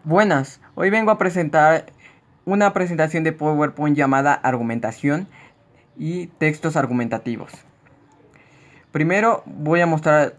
Buenas, hoy vengo a presentar una presentación de PowerPoint llamada Argumentación y textos argumentativos. Primero voy a mostrar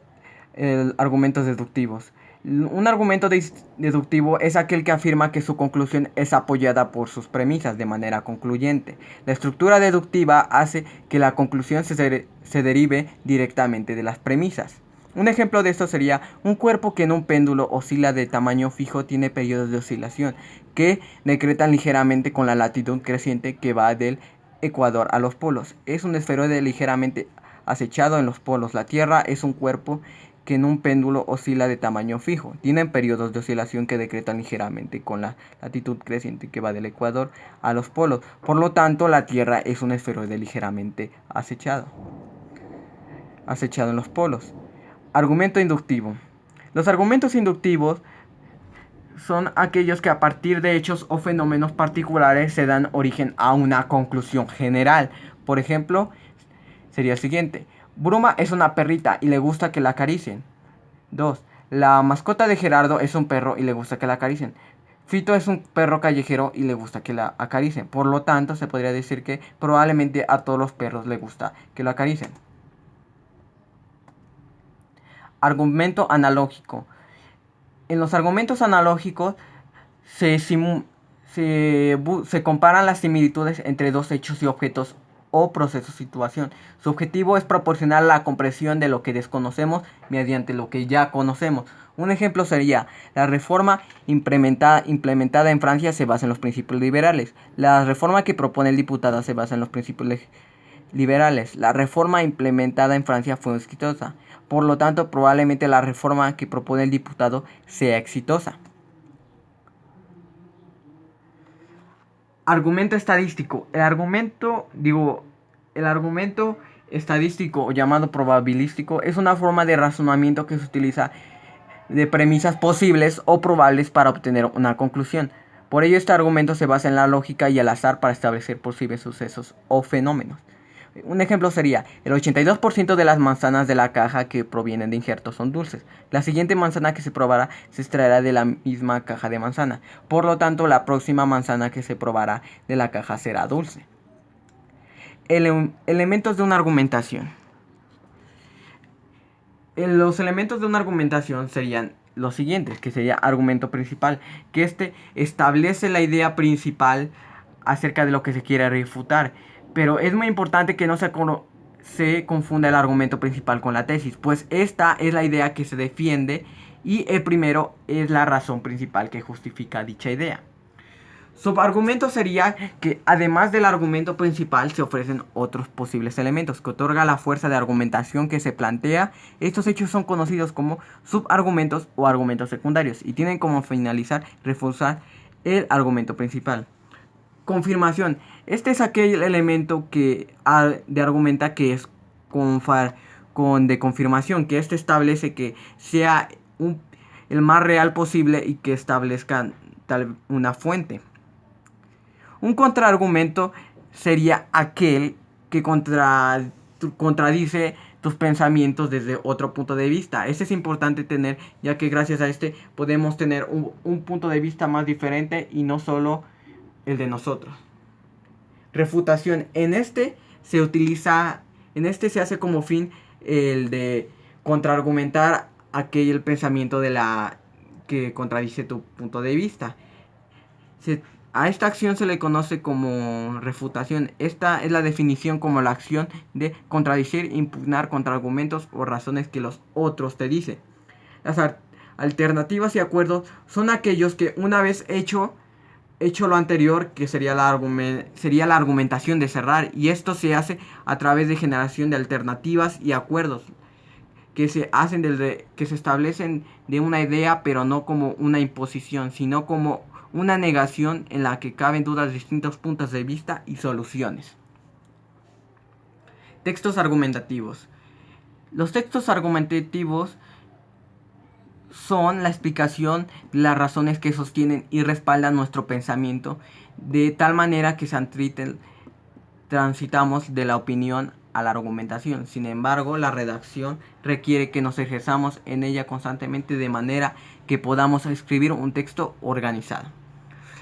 argumentos deductivos. Un argumento deductivo es aquel que afirma que su conclusión es apoyada por sus premisas de manera concluyente. La estructura deductiva hace que la conclusión se derive directamente de las premisas. Un ejemplo de esto sería un cuerpo que en un péndulo oscila de tamaño fijo tiene periodos de oscilación que decretan ligeramente con la latitud creciente que va del ecuador a los polos. Es un esferoide ligeramente acechado en los polos. La Tierra es un cuerpo que en un péndulo oscila de tamaño fijo. Tienen periodos de oscilación que decretan ligeramente con la latitud creciente que va del ecuador a los polos. Por lo tanto, la Tierra es un esferoide ligeramente acechado en los polos. Argumento inductivo. Los argumentos inductivos son aquellos que a partir de hechos o fenómenos particulares se dan origen a una conclusión general. Por ejemplo, sería el siguiente. Bruma es una perrita y le gusta que la acaricien. 2. La mascota de Gerardo es un perro y le gusta que la acaricien. Fito es un perro callejero y le gusta que la acaricien. Por lo tanto, se podría decir que probablemente a todos los perros les gusta que lo acaricien. Argumento analógico. En los argumentos analógicos se comparan las similitudes entre dos hechos y objetos o procesos de situación. Su objetivo es proporcionar la comprensión de lo que desconocemos mediante lo que ya conocemos. Un ejemplo sería, la reforma implementada en Francia se basa en los principios liberales. La reforma que propone el diputado se basa en los principios liberales. La reforma implementada en Francia fue exitosa. Por lo tanto, probablemente la reforma que propone el diputado sea exitosa. Argumento estadístico. El argumento estadístico o llamado probabilístico es una forma de razonamiento que se utiliza de premisas posibles o probables para obtener una conclusión. Por ello, este argumento se basa en la lógica y el azar para establecer posibles sucesos o fenómenos. Un ejemplo sería, el 82% de las manzanas de la caja que provienen de injertos son dulces. La siguiente manzana que se probará se extraerá de la misma caja de manzana. Por lo tanto, la próxima manzana que se probará de la caja será dulce. Elementos de una argumentación. Los elementos de una argumentación serían los siguientes, que sería argumento principal, que este establece la idea principal acerca de lo que se quiere refutar. Pero es muy importante que no se confunda el argumento principal con la tesis, pues esta es la idea que se defiende y el primero es la razón principal que justifica dicha idea. Subargumento sería que además del argumento principal se ofrecen otros posibles elementos que otorga la fuerza de argumentación que se plantea. Estos hechos son conocidos como subargumentos o argumentos secundarios y tienen como finalizar reforzar el argumento principal. Confirmación. Este es aquel elemento que de argumenta que es de confirmación, que este establece que sea el más real posible y que establezca una fuente. Un contraargumento sería aquel que contradice tus pensamientos desde otro punto de vista. Este es importante tener, ya que gracias a este podemos tener un punto de vista más diferente y no solo el de nosotros. Refutación. En este se hace como fin el de contraargumentar aquel pensamiento que contradice tu punto de vista. A esta acción se le conoce como refutación. Esta es la definición como la acción de contradecir, impugnar contra argumentos o razones que los otros te dicen. Las alternativas y acuerdos son aquellos que una vez hecho lo anterior, que sería la argumentación de cerrar, y esto se hace a través de generación de alternativas y acuerdos que se establecen de una idea, pero no como una imposición, sino como una negación en la que caben dudas de distintos puntos de vista y soluciones. Textos argumentativos. Los textos argumentativos son la explicación de las razones que sostienen y respaldan nuestro pensamiento, de tal manera que transitamos de la opinión a la argumentación. Sin embargo, la redacción requiere que nos ejerzamos en ella constantemente de manera que podamos escribir un texto organizado.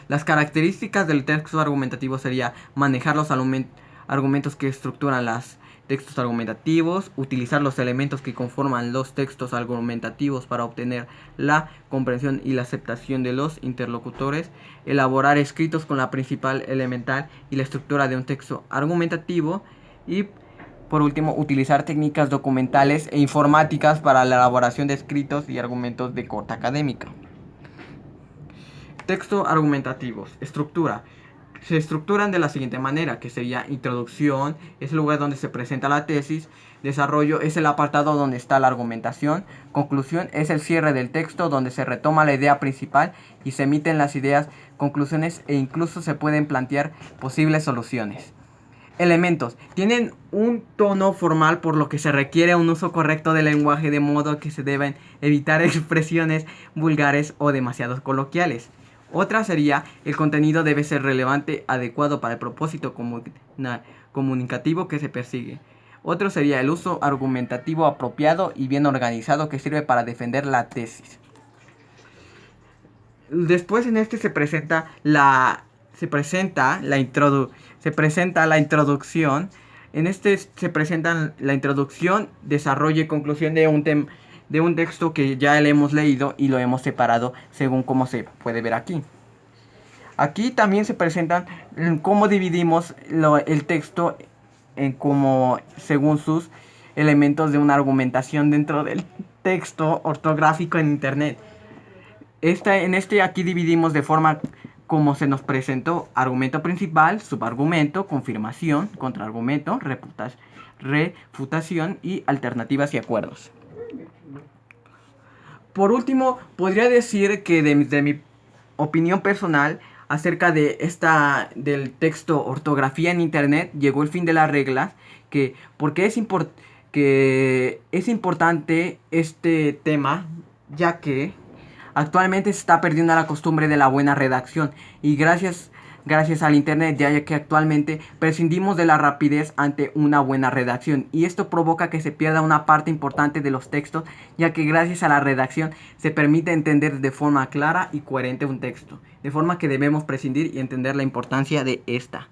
Las características del texto argumentativo sería manejar los argumentos que estructuran los textos argumentativos, utilizar los elementos que conforman los textos argumentativos para obtener la comprensión y la aceptación de los interlocutores, elaborar escritos con la principal elemental y la estructura de un texto argumentativo y, por último, utilizar técnicas documentales e informáticas para la elaboración de escritos y argumentos de corte académica. Texto argumentativos. Estructura. Se estructuran de la siguiente manera, que sería introducción, es el lugar donde se presenta la tesis, desarrollo es el apartado donde está la argumentación, conclusión es el cierre del texto donde se retoma la idea principal y se emiten las ideas, conclusiones e incluso se pueden plantear posibles soluciones. Elementos. Tienen un tono formal por lo que se requiere un uso correcto del lenguaje de modo que se deben evitar expresiones vulgares o demasiado coloquiales. Otra sería, el contenido debe ser relevante, adecuado para el propósito comunicativo que se persigue. Otro sería el uso argumentativo apropiado y bien organizado que sirve para defender la tesis. Después en este se presenta la introducción. En este se presentan la introducción, desarrollo y conclusión de un texto que ya le hemos leído y lo hemos separado según como se puede ver aquí. Aquí también se presentan cómo dividimos el texto según sus elementos de una argumentación dentro del texto ortográfico en internet. Aquí dividimos de forma como se nos presentó: argumento principal, subargumento, confirmación, contraargumento, refutación y alternativas y acuerdos. Por último, podría decir que de mi opinión personal acerca del texto ortografía en internet, llegó el fin de las reglas, porque es importante este tema, ya que actualmente se está perdiendo la costumbre de la buena redacción y gracias al internet, ya que actualmente prescindimos de la rapidez ante una buena redacción y esto provoca que se pierda una parte importante de los textos, ya que gracias a la redacción se permite entender de forma clara y coherente un texto, de forma que debemos prescindir y entender la importancia de esta.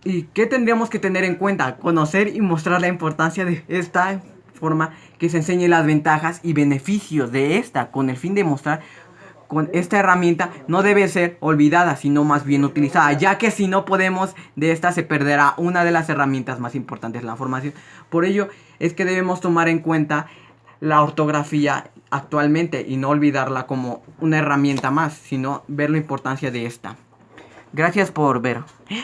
¿Y qué tendríamos que tener en cuenta? Conocer y mostrar la importancia de esta forma, que se enseñe las ventajas y beneficios de esta, con el fin de mostrar con esta herramienta no debe ser olvidada, sino más bien utilizada, ya que si no podemos, de esta se perderá una de las herramientas más importantes de la formación. Por ello es que debemos tomar en cuenta la ortografía actualmente y no olvidarla como una herramienta más, sino ver la importancia de esta. Gracias por ver.